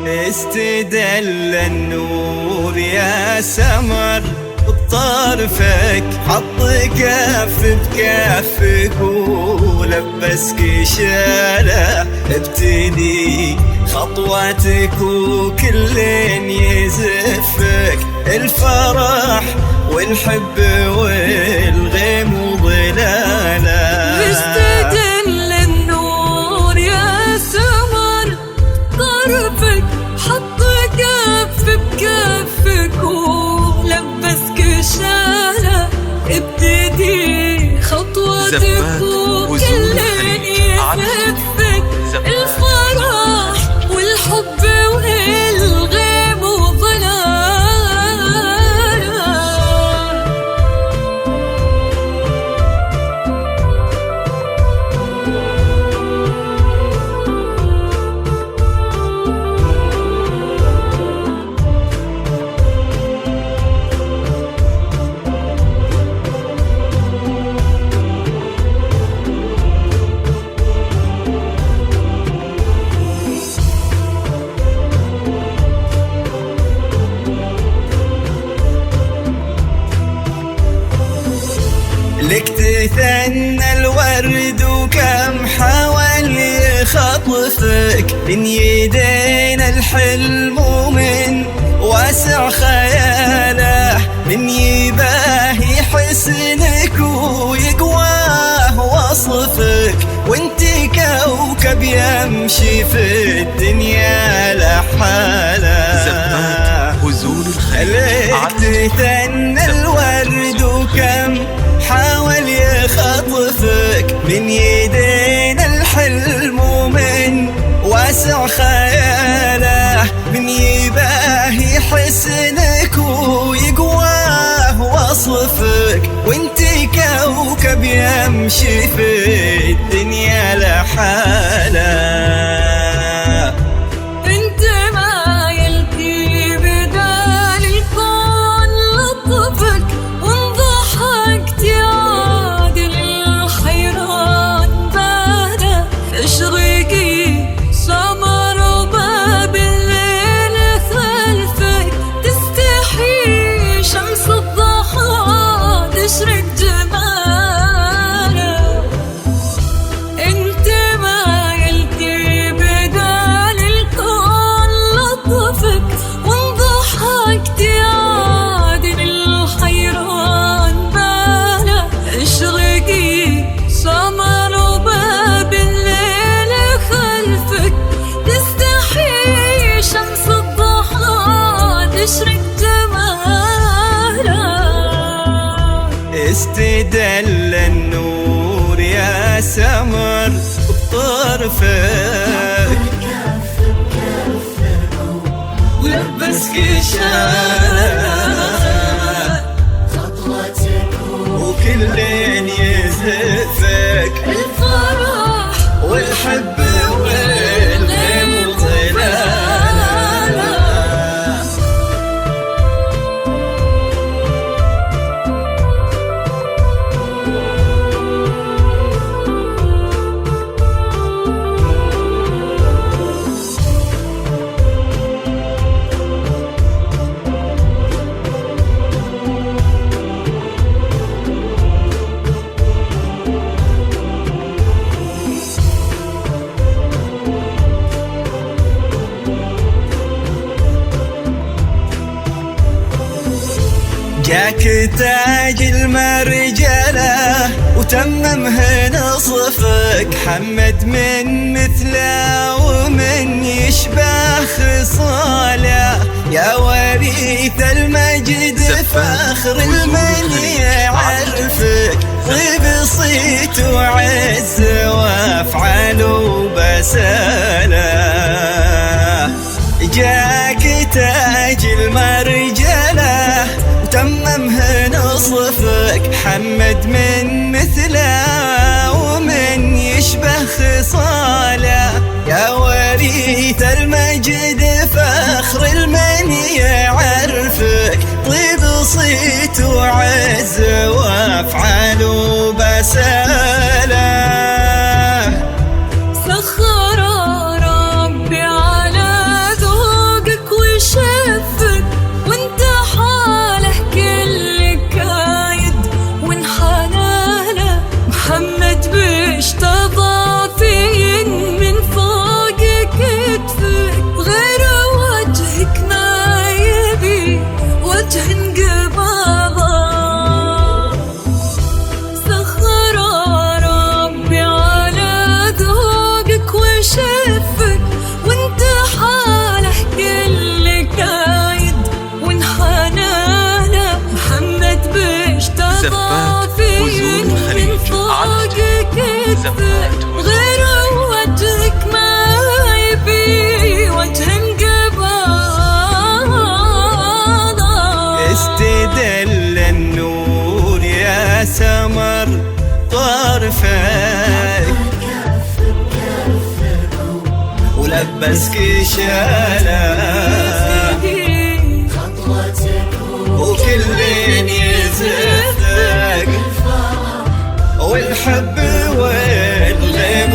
استدل النور يا سمر بطرفك، حط كف بكفك ولبسك شاله، ابتدي خطواتك وكل يزفك، الفرح والحب والغيم وظلاله. استدل النور يا سمر طرفك، حط كف بكفك ولبسك شاله، ابتدي خطواتك وكل يزفك، الفرح والحب والغيم وظلاله. لك تثنى الورد وكم حاول يخطفك، من يدينا الحلم ومن واسع خياله، من يباهي حسنك ويقواه وصفك، وانت كوكب يمشي في الدنيا لحاله. زبات هزول الخيل لك تثنى الورد وكم حاول يخطفك، من يدينا الحلم ومن واسع خياله، من يباهي حسنك ويقواه وصفك، وانت كوكب يمشي في الدنيا لحاله. استدل النور يا سمر بطرفك، لبسك شاله، وكل يزفك، الفرح والحب والغيم وظلاله. جاك تاج المرجله وتممه نصفك، حمد من مثله ومن يشبه خصاله، يا وريث المجد فخر المن يعرفك، وبصيت وعز وافعال وبساله. جاك تاج المرجله وتممه نصفك، حمد من مثله ومن يشبه خصاله، يا وريث المجد فخر المن يعرفك، طيب صيت وعز وافعال وبساله. سخر ربي على ذو زفات بذور الخليج على زفات غير وجهك ما يبي وجه قباضة. استدل النور يا سمر طرفك ولبسك شاله وكل يزفك والحب والغيم